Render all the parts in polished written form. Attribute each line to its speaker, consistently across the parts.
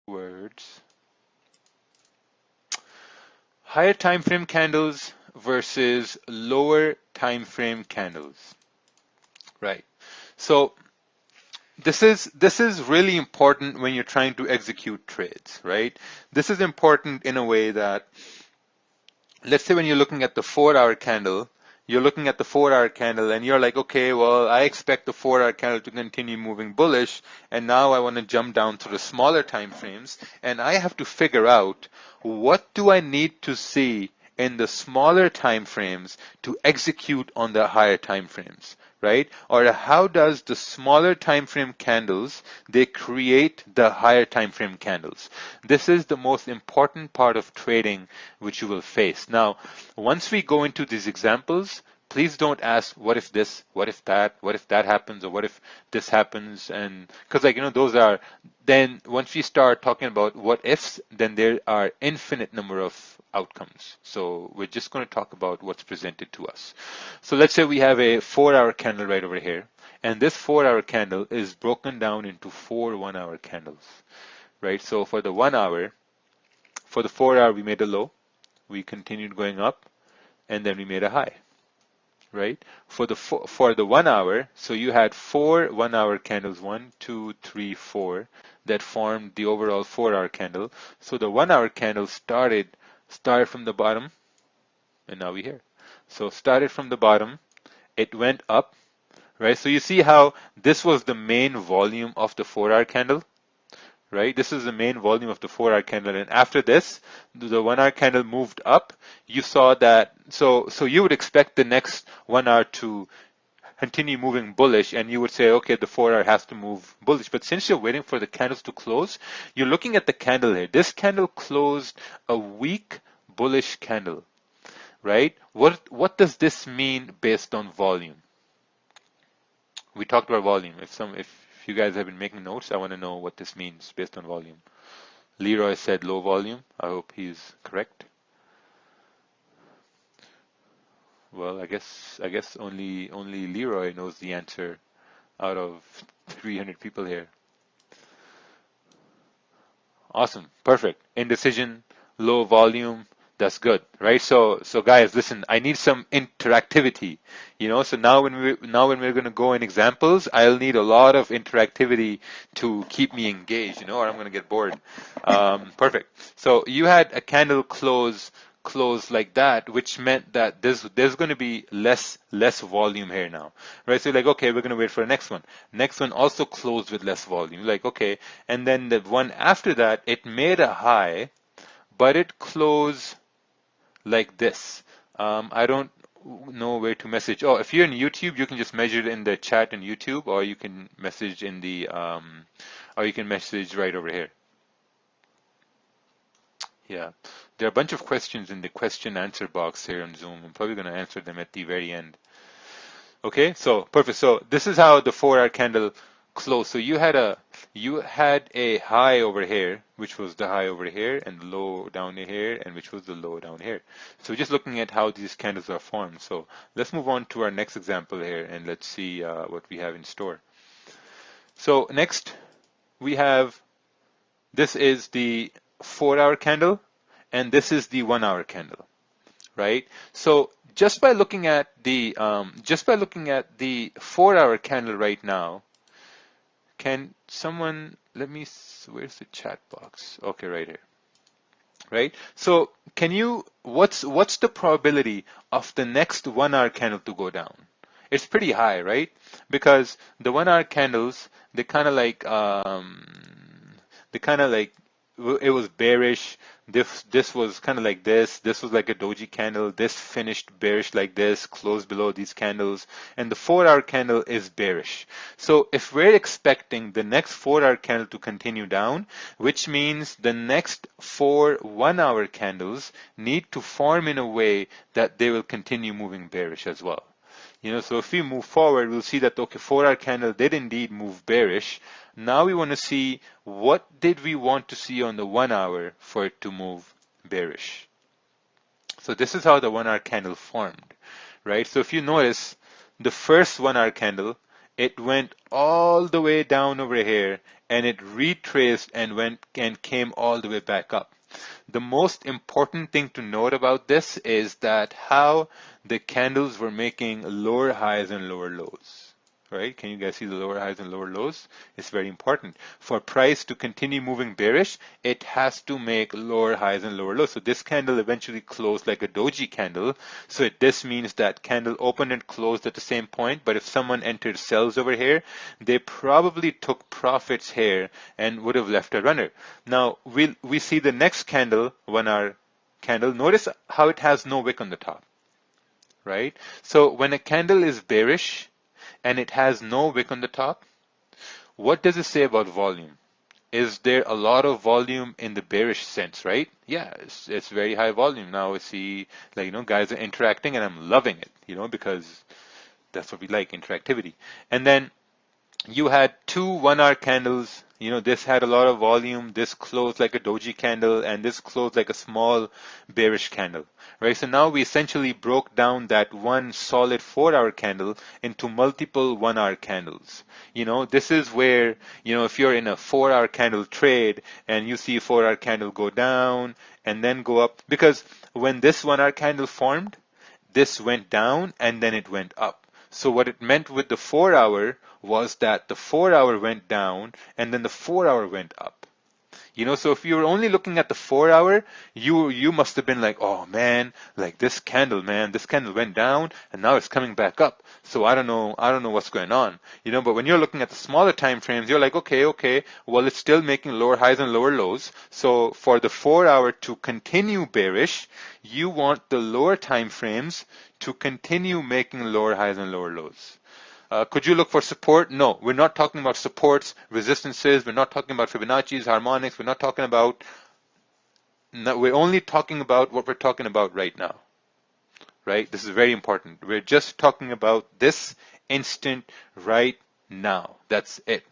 Speaker 1: words. Higher time frame candles versus lower time frame candles. Right. So this is really important when you're trying to execute trades, right? This is important in a way that, let's say when you're looking at the 4-hour candle, you're looking at the 4-hour candle and you're like, okay, well, I expect the 4-hour candle to continue moving bullish, and now I want to jump down to the smaller time frames, and I have to figure out what do I need to see in the smaller time frames to execute on the higher time frames, right? Or how does the smaller time frame candles, they create the higher time frame candles? This is the most important part of trading which you will face. Now, once we go into these examples, please don't ask what if this, what if that happens, or what if this happens, and because those are, then once we start talking about what ifs, then there are infinite number of outcomes. So we're just going to talk about what's presented to us. So let's say we have a 4-hour candle right over here, and this 4-hour candle is broken down into 4 1-hour candles, right? So for the 1 hour, for the 4-hour, we made a low, we continued going up, and then we made a high, right? For the 1 hour, so you had 4 1-hour candles, 1, 2, 3, 4, that formed the overall 4-hour candle. So the 1-hour candle started from the bottom, and now we're here. So started from the bottom, it went up, right? So you see how this was the main volume of the 4-hour candle, right? This is the main volume of the 4-hour candle, and after this, the 1-hour candle moved up. You saw that, so you would expect the next 1 hour to continue moving bullish, and you would say, okay, the 4-hour has to move bullish. But since you're waiting for the candles to close, you're looking at the candle here. This candle closed a weak bullish candle, right? What does this mean based on volume? We talked about volume. If you guys have been making notes, I want to know what this means based on volume. Leroy said low volume. I hope he's correct. Well, I guess only Leroy knows the answer out of 300 people here. Awesome, perfect. Indecision, low volume, that's good, right? So guys, listen, I need some interactivity, So now when we're going to go in examples, I'll need a lot of interactivity to keep me engaged, or I'm going to get bored. Perfect. So you had a candle close like that, which meant that there's going to be less volume here now, right? So you're like, okay, we're going to wait for the next one. Next one also closed with less volume. Like, okay, and then the one after that, it made a high, but it closed like this. I don't know where to message. Oh, if you're in YouTube, you can just measure it in the chat in YouTube, or you can message in the or you can message right over here. Yeah, there are a bunch of questions in the question answer box here on Zoom. I'm probably going to answer them at the very end. Okay, so perfect. So this is how the 4-hour candle closed. So you had a high over here, which was the high over here, and the low down here, and which was the low down here. So just looking at how these candles are formed. So let's move on to our next example here, and let's see what we have in store. So next we have, this is the 4-hour candle, and this is the 1-hour candle, right? So just by looking at the 4-hour candle right now, can someone let me? Where's the chat box? Okay, right here, right? So can you? What's the probability of the next 1-hour candle to go down? It's pretty high, right? Because the 1-hour candles, they kind of like it was bearish. This was kind of like this. This was like a doji candle. This finished bearish like this, closed below these candles. And the 4-hour candle is bearish. So if we're expecting the next 4-hour candle to continue down, which means the next 4 1-hour candles need to form in a way that they will continue moving bearish as well. So if we move forward, we'll see that, okay, 4-hour candle did indeed move bearish. Now we want to see, what did we want to see on the 1 hour for it to move bearish? So this is how the 1-hour candle formed, right? So if you notice, the first 1-hour candle, it went all the way down over here and it retraced and went and came all the way back up. The most important thing to note about this is that how the candles were making lower highs and lower lows. Right? Can you guys see the lower highs and lower lows? It's very important. For price to continue moving bearish, it has to make lower highs and lower lows. So this candle eventually closed like a doji candle. So this means that candle opened and closed at the same point. But if someone entered sells over here, they probably took profits here and would have left a runner. Now we see the next candle, 1 hour candle. Notice how it has no wick on the top. Right? So when a candle is bearish, and it has no wick on the top, what does it say about volume? Is there a lot of volume in the bearish sense, right? Yeah, it's very high volume. Now I see, like, guys are interacting and I'm loving it, because that's what we like, interactivity. And then you had 2 1 hour candles. This had a lot of volume. This closed like a doji candle, and this closed like a small bearish candle, right? So now we essentially broke down that one solid 4 hour candle into multiple 1 hour candles. This is where, if you're in a 4 hour candle trade and you see a 4 hour candle go down and then go up, because when this 1 hour candle formed, this went down and then it went up. So what it meant with the 4 hour was that the 4 hour went down and then the 4 hour went up. So if you were only looking at the 4 hour, you must have been like, oh man, like this candle went down and now it's coming back up. So I don't know what's going on. But when you're looking at the smaller time frames, you're like, okay, well, it's still making lower highs and lower lows. So for the 4 hour to continue bearish, you want the lower time frames to continue making lower highs and lower lows. Could you look for support? No, we're not talking about supports, resistances. We're not talking about Fibonacci's, harmonics. We're not talking about, we're only talking about what we're talking about right now, right? This is very important. We're just talking about this instant right now. That's it,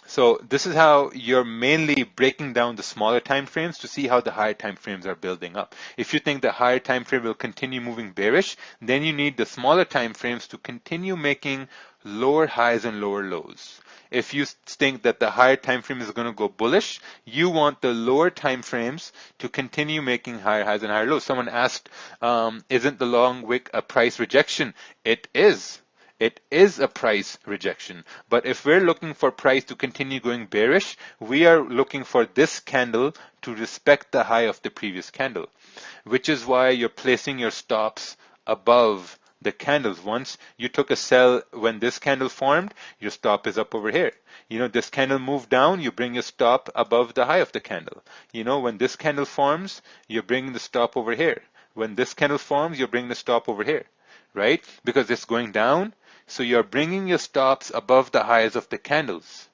Speaker 1: So this is how you're mainly breaking down the smaller time frames to see how the higher time frames are building up. If you think the higher time frame will continue moving bearish, then you need the smaller time frames to continue making lower highs and lower lows. If you think that the higher time frame is going to go bullish, you want the lower time frames to continue making higher highs and higher lows. Someone asked, isn't the long wick a price rejection? It is. It is a price rejection. But if we're looking for price to continue going bearish, we are looking for this candle to respect the high of the previous candle, which is why you're placing your stops above the candles. Once you took a sell when this candle formed, your stop is up over here. This candle moved down, you bring your stop above the high of the candle. When this candle forms, you're bringing the stop over here. When this candle forms, you're bringing the stop over here, right? Because it's going down. So you're bringing your stops above the highs of the candles.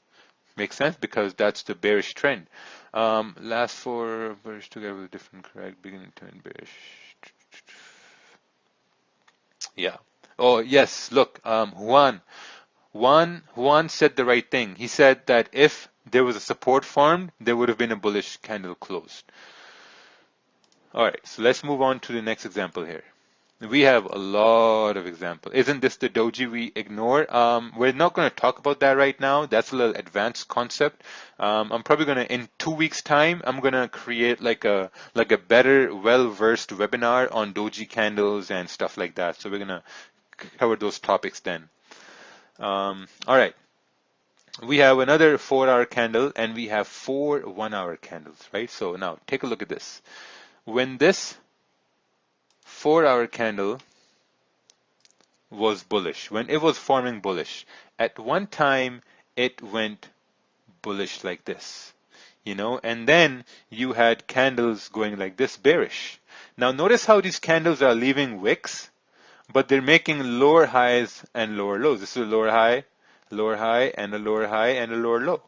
Speaker 1: Makes sense? Because that's the bearish trend. Last 4 bearish together with different correct beginning to end bearish. Yeah. Oh, yes. Look, Juan said the right thing. He said that if there was a support formed, there would have been a bullish candle closed. All right. So let's move on to the next example here. We have a lot of examples. Isn't this the doji we ignore? We're not going to talk about that right now. That's a little advanced concept. I'm probably going to, in 2 weeks' time, I'm going to create like a better, well-versed webinar on doji candles and stuff like that. So we're going to cover those topics then. All right. We have another 4 hour candle and we have 4 1 hour candles, right? So now take a look at this. When this 4 hour candle was bullish, when it was forming bullish, at one time it went bullish like this, and then you had candles going like this bearish. Now notice how these candles are leaving wicks, but they're making lower highs and lower lows. This is a lower high, and a lower high, and a lower low.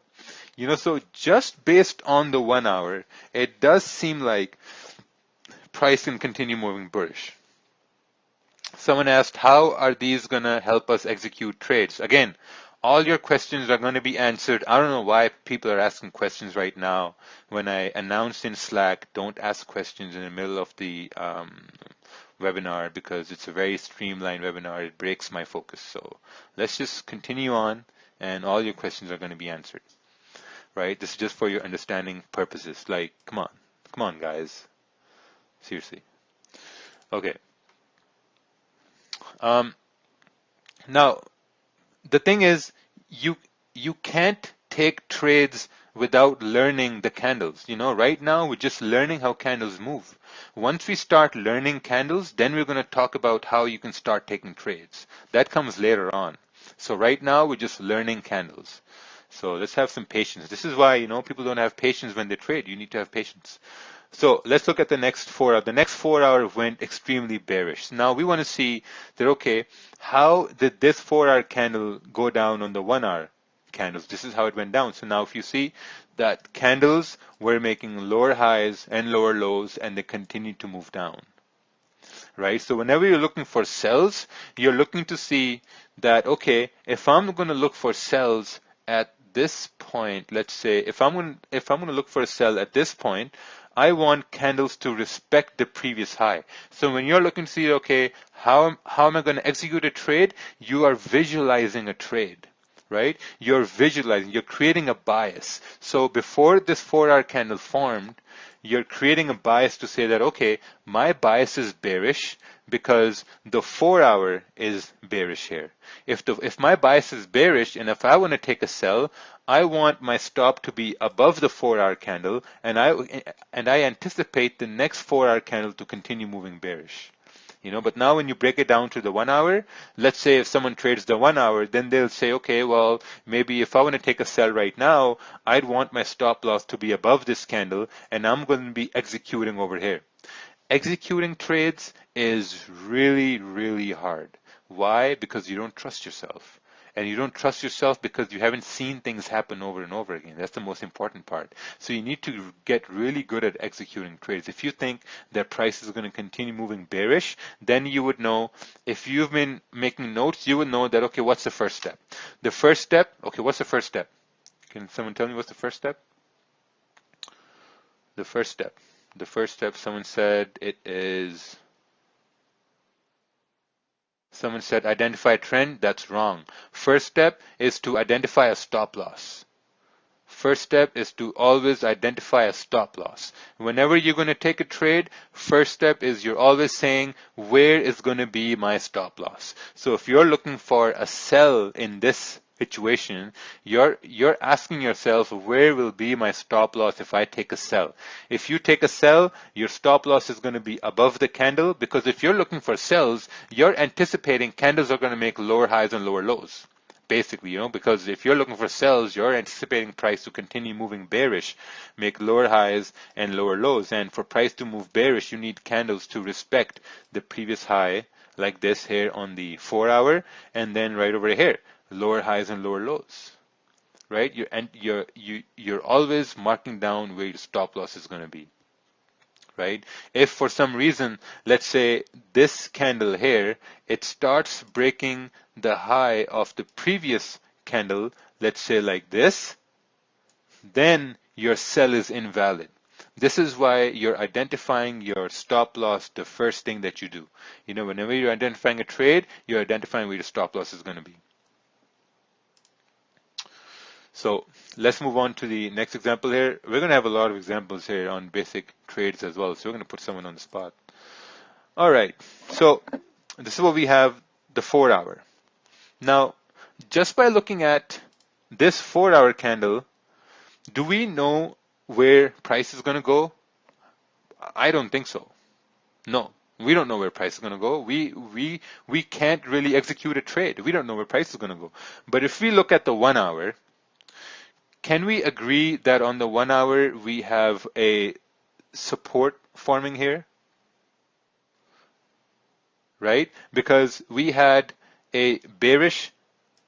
Speaker 1: So just based on the 1 hour, it does seem like price can continue moving bullish. Someone asked, how are these going to help us execute trades? Again, all your questions are going to be answered. I don't know why people are asking questions right now. When I announced in Slack, don't ask questions in the middle of the webinar because it's a very streamlined webinar. It breaks my focus. So let's just continue on and all your questions are going to be answered, right? This is just for your understanding purposes. Like, come on guys, seriously. Okay. Now, the thing is, you can't take trades without learning the candles. You know, right now we're just learning how candles move. Once we start learning candles, then we're going to talk about how you can start taking trades. That comes later on. So right now we're just learning candles. So let's have some patience. This is why, you know, people don't have patience when they trade. You need to have patience. So let's look at the next 4 hour. The next 4 hour went extremely bearish. Now we want to see that, okay, how did this 4 hour candle go down on the 1 hour candles? This is how it went down. So now if you see that candles were making lower highs and lower lows and they continued to move down, right? So whenever you're looking for sells, you're looking to see that, okay, if I'm going to look for sells at this point, let's say if I'm going to look for a sell at this point, I want candles to respect the previous high. So when you're looking to see, okay, how am I going to execute a trade? You are visualizing a trade, right? You're visualizing, you're creating a bias. So before this 4 hour candle formed, you're creating a bias to say that, okay, my bias is bearish because the 4 hour is bearish here. If my bias is bearish and if I want to take a sell, I want my stop to be above the 4 hour candle and I anticipate the next 4 hour candle to continue moving bearish. You know, but now when you break it down to the 1 hour, let's say if someone trades the 1 hour, then they'll say, okay, well, maybe if I want to take a sell right now, I'd want my stop loss to be above this candle and I'm going to be executing over here. Executing trades is really, really hard. Why? Because you don't trust yourself. And you don't trust yourself because you haven't seen things happen over and over again. That's the most important part. So you need to get really good at executing trades. If you think that price is going to continue moving bearish, then you would know, if you've been making notes, you would know that, okay, what's the first step? The first step, okay, what's the first step? Can someone tell me what's the first step? The first step. The first step, someone said it is... Someone said identify a trend. That's wrong. First step is to identify a stop loss. First step is to always identify a stop loss. Whenever you're going to take a trade, first step is you're always saying, where is going to be my stop loss? So if you're looking for a sell in this situation, you're asking yourself, where will be my stop loss if I take a sell? If you take a sell, your stop loss is going to be above the candle, because if you're looking for sells, you're anticipating candles are going to make lower highs and lower lows. Basically, you know, because if you're looking for sells, you're anticipating price to continue moving bearish, make lower highs and lower lows. And for price to move bearish, you need candles to respect the previous high, like this here on the 4 hour, and then right over here, lower highs and lower lows, right? You're always marking down where your stop loss is going to be, right? If for some reason, let's say this candle here, it starts breaking the high of the previous candle, let's say like this, then your sell is invalid. This is why you're identifying your stop loss the first thing that you do. You know, whenever you're identifying a trade, you're identifying where your stop loss is going to be. So let's move on to the next example here. We're going to have a lot of examples here on basic trades as well. So we're going to put someone on the spot. All right. So this is what we have, the 4 hour. Now, just by looking at this 4 hour candle, do we know where price is going to go? I don't think so. No, we don't know where price is going to go. We can't really execute a trade. We don't know where price is going to go. But if we look at the 1 hour, can we agree that on the 1 hour we have a support forming here? Right? Because we had a bearish,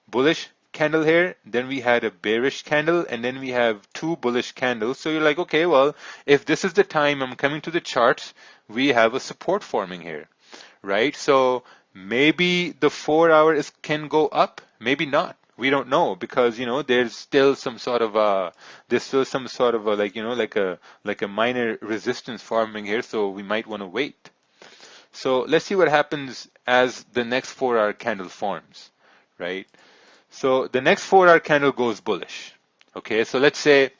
Speaker 1: bullish candle here, then we had a bearish candle, and then we have two bullish candles. So you're like, okay, well, if this is the time I'm coming to the charts, we have a support forming here, right? So maybe the 4 hour can go up, maybe not. We don't know, because you know there's still some sort of like a minor resistance forming here, so we might want to wait. So let's see what happens as the next 4-hour candle forms, right? So the next 4-hour candle goes bullish. Okay, so let's say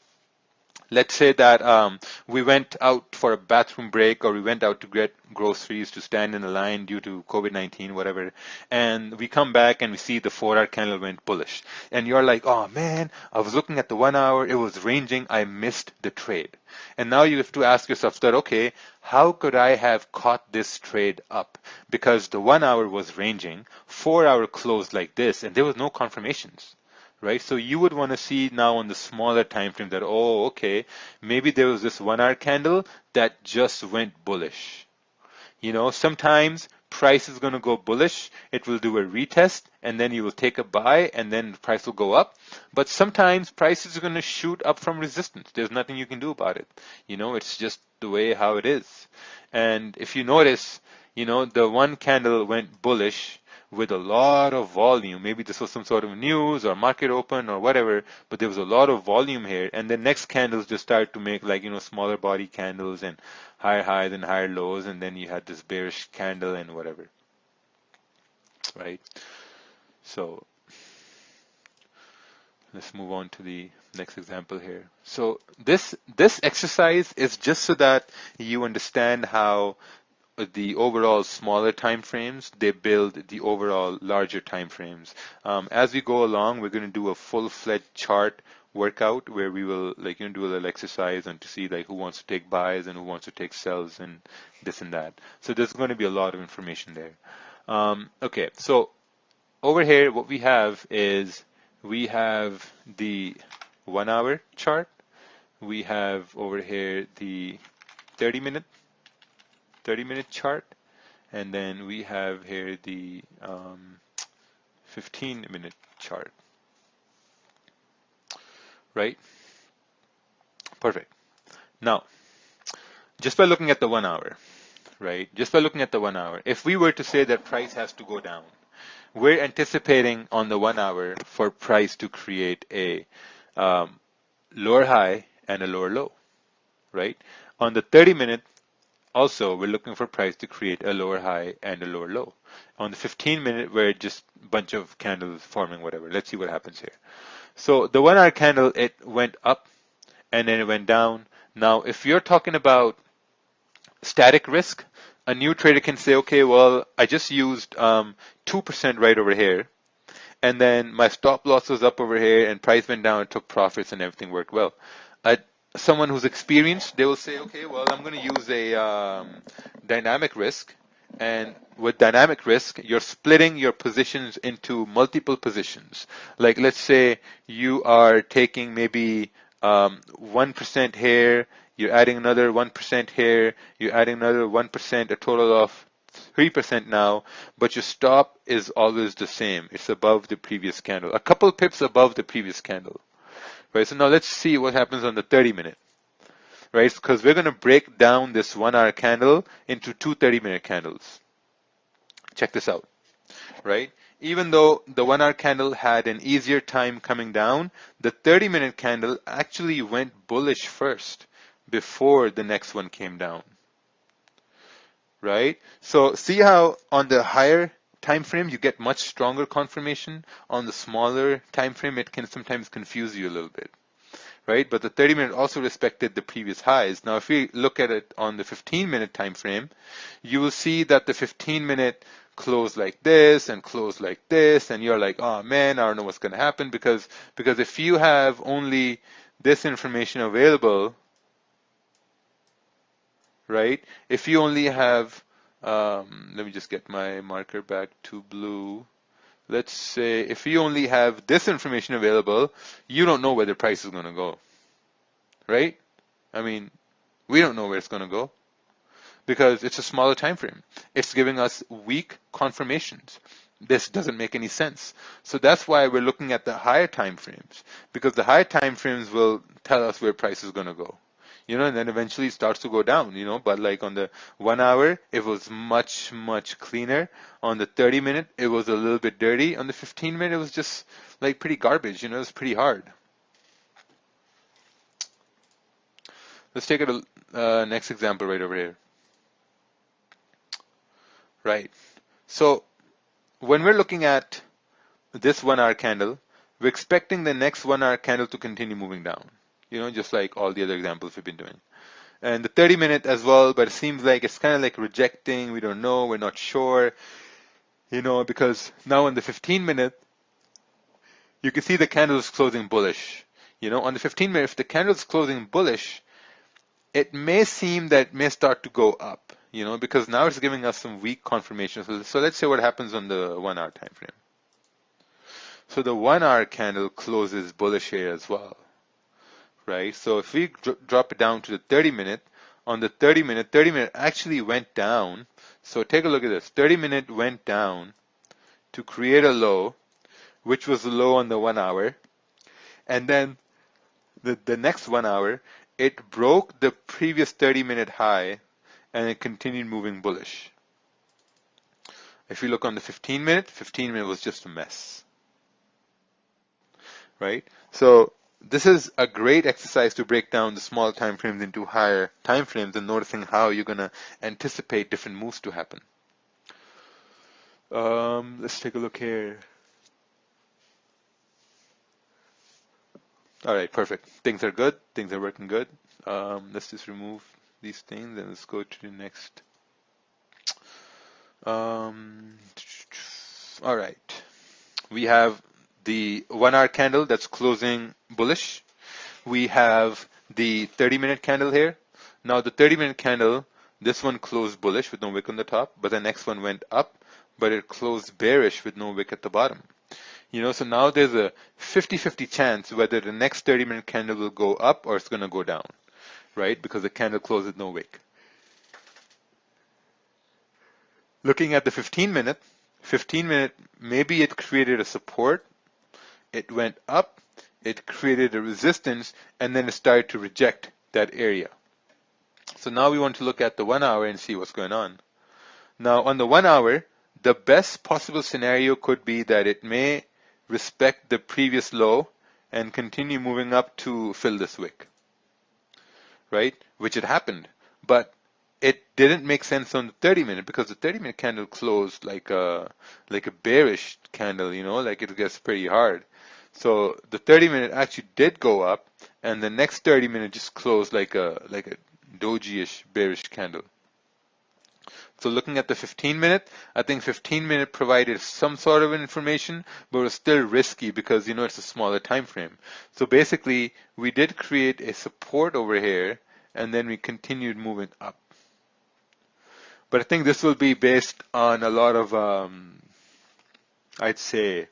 Speaker 1: that we went out for a bathroom break, or we went out to get groceries, to stand in a line due to COVID-19, whatever, and we come back and we see the 4-hour candle went bullish. And you're like, oh man, I was looking at the 1 hour, it was ranging, I missed the trade. And now you have to ask yourself that, okay, how could I have caught this trade up? Because the 1 hour was ranging, 4 hour closed like this, and there was no confirmations, right? So you would want to see now on the smaller time frame that, oh, okay, maybe there was this 1 hour candle that just went bullish. Sometimes price is going to go bullish, it will do a retest, and then you will take a buy, and then the price will go up. But sometimes prices are going to shoot up from resistance. There's nothing you can do about it. It's just the way how it is. And if you notice, the one candle went bullish with a lot of volume. Maybe this was some sort of news or market open or whatever, but there was a lot of volume here. And the next candles just started to make smaller body candles and higher highs and higher lows. And then you had this bearish candle and whatever, right? So let's move on to the next example here. So this exercise is just so that you understand how the overall smaller time frames, they build the overall larger time frames. As we go along, we're going to do a full-fledged chart workout where we will do a little exercise and to see who wants to take buys and who wants to take sells and this and that. So there's going to be a lot of information there. Okay, so over here what we have is we have the 1 hour chart. We have over here the 30-minute chart, and then we have here the 15-minute chart, right? Perfect. Now, just by looking at the 1 hour, right? Just by looking at the 1 hour, if we were to say that price has to go down, we're anticipating on the 1 hour for price to create a lower high and a lower low, right? On the 30-minute, also, we're looking for price to create a lower high and a lower low. On the 15-minute, we're just a bunch of candles forming whatever. Let's see what happens here. So the 1 hour candle, it went up and then it went down. Now, if you're talking about static risk, a new trader can say, okay, well, I just used 2% right over here, and then my stop loss was up over here and price went down and took profits and everything worked well. Someone who's experienced, they will say, okay, well, I'm going to use a dynamic risk. And with dynamic risk, you're splitting your positions into multiple positions. Like, let's say you are taking maybe 1% here, you're adding another 1% here, you're adding another 1%, a total of 3% now, but your stop is always the same. It's above the previous candle, a couple pips above the previous candle. Right, so now let's see what happens on the 30-minute, right? Because we're going to break down this 1 hour candle into two 30-minute candles. Check this out, right? Even though the 1 hour candle had an easier time coming down, the 30-minute candle actually went bullish first before the next one came down, right? So see how on the higher time frame you get much stronger confirmation. On the smaller time frame, it can sometimes confuse you a little bit, right? But the 30-minute also respected the previous highs. Now, if we look at it on the 15-minute time frame, you will see that the 15-minute closed like this and closed like this, and you're like, oh man, I don't know what's going to happen, because if you have only this information available, right? If you only have, let me just get my marker back to blue. Let's say if you only have this information available, you don't know where the price is going to go, right? I mean, we don't know where it's going to go because it's a smaller time frame. It's giving us weak confirmations. This doesn't make any sense. So that's why we're looking at the higher time frames, because the higher time frames will tell us where price is going to go. And then eventually it starts to go down, but like on the 1 hour, it was much, much cleaner. On the 30-minute, it was a little bit dirty. On the 15-minute, it was just like pretty garbage, it was pretty hard. Let's take a next example right over here. right? So when we're looking at this 1 hour candle, we're expecting the next 1 hour candle to continue moving down, just like all the other examples we've been doing. And the 30-minute as well, but it seems like it's kind of like rejecting. We don't know, we're not sure, because now on the 15-minute, you can see the candle is closing bullish. On the 15-minute, if the candle is closing bullish, it may seem that it may start to go up, because now it's giving us some weak confirmation. So let's say what happens on the 1 hour time frame. So the 1 hour candle closes bullish here as well, right? So if we drop it down to the 30-minute, on the 30-minute actually went down. So take a look at this. 30-minute went down to create a low, which was the low on the 1 hour. And then the next 1 hour, it broke the previous 30-minute high and it continued moving bullish. If you look on the 15-minute, 15-minute was just a mess, right? So this is a great exercise to break down the small time frames into higher time frames and noticing how you're going to anticipate different moves to happen. Let's take a look here. All right, perfect. Things are good. Things are working good. Let's just remove these things and let's go to the next. All right. We have the 1 hour candle that's closing bullish. We have the 30-minute candle here. Now the 30-minute candle, this one closed bullish with no wick on the top, but the next one went up, but it closed bearish with no wick at the bottom. So now there's a 50-50 chance whether the next 30-minute candle will go up or it's going to go down, right? Because the candle closed with no wick. Looking at the 15-minute, maybe it created a support, it went up, it created a resistance, and then it started to reject that area. So now we want to look at the 1 hour and see what's going on. Now on the 1 hour, the best possible scenario could be that it may respect the previous low and continue moving up to fill this wick, right? Which it happened, but it didn't make sense on the 30-minute because the 30-minute candle closed like a bearish candle, like it gets pretty hard. So the 30-minute actually did go up, and the next 30-minute just closed like a doji-ish bearish candle. So looking at the 15-minute, I think 15-minute provided some sort of information, but it was still risky because it's a smaller time frame. So basically, we did create a support over here, and then we continued moving up. But I think this will be based on a lot of, I'd say,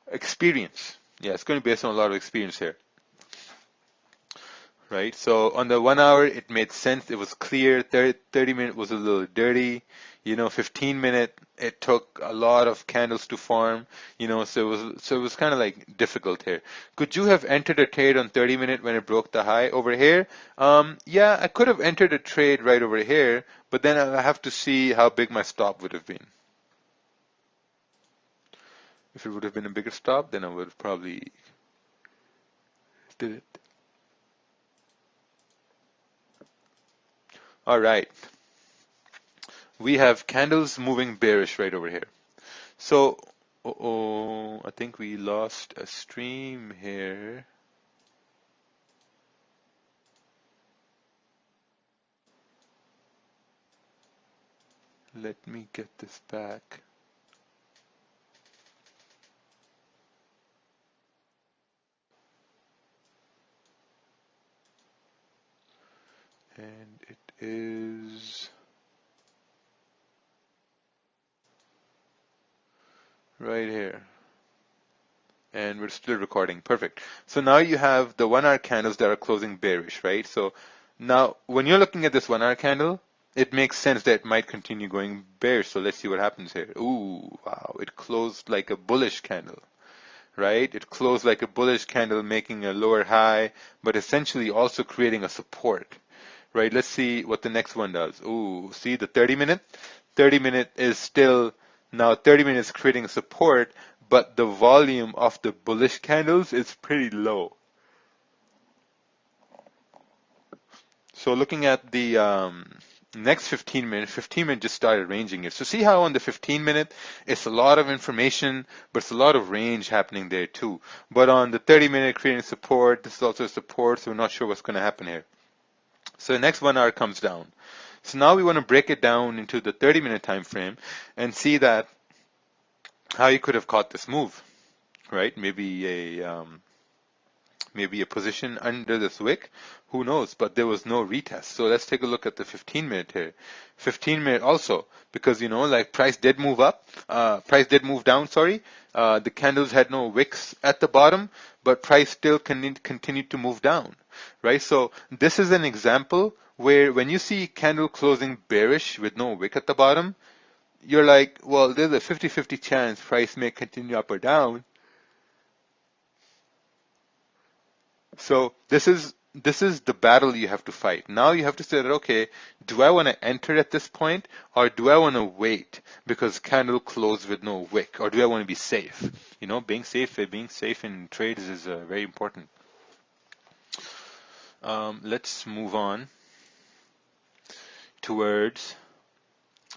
Speaker 1: experience. Yeah, it's going to be based on a lot of experience here. Right, so on the 1 hour, it made sense. It was clear. 30-minute was a little dirty. 15-minute, it took a lot of candles to form. So it was kind of like difficult here. Could you have entered a trade on 30-minute when it broke the high over here? Yeah, I could have entered a trade right over here, but then I have to see how big my stop would have been. If it would have been a bigger stop, then I would have probably did it. All right. We have candles moving bearish right over here. So, I think we lost a stream here. Let me get this back. And it is right here. And we're still recording. Perfect. So now you have the 1 hour candles that are closing bearish, right? So now when you're looking at this 1 hour candle, it makes sense that it might continue going bearish. So let's see what happens here. Ooh, wow. It closed like a bullish candle, right? It closed like a bullish candle, making a lower high, but essentially also creating a support. Right, let's see what the next one does. Ooh, see the 30-minute? 30-minute is still, now 30 minutes creating support, but the volume of the bullish candles is pretty low. So looking at the Next 15 minutes, 15 minute just started ranging it. So see how on the 15 minute, it's a lot of information, but it's a lot of range happening there too. But on the 30-minute creating support, this is also a support, so we're not sure what's going to happen here. So the next 1 hour comes down. So now we want to break it down into the 30-minute time frame and see that how you could have caught this move, right? Maybe a position under this wick, who knows, but there was no retest. So let's take a look at the 15-minute here. 15-minute also, because like price did move up, price did move down, sorry. The candles had no wicks at the bottom, but price still continued to move down, right? So this is an example where when you see candle closing bearish with no wick at the bottom, you're like, well, there's a 50-50 chance price may continue up or down. So this is the battle you have to fight. Now you have to say that, okay, do I want to enter at this point, or do I want to wait because candle closed with no wick, or do I want to be safe? Being safe in trades is very important. Let's move on towards.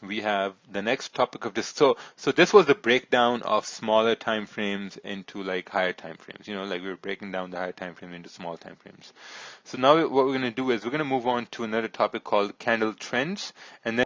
Speaker 1: We have the next topic of this. So this was the breakdown of smaller time frames into like higher time frames. Like we were breaking down the higher time frame into small time frames. So now what we're going to do is we're going to move on to another topic called candle trends, and then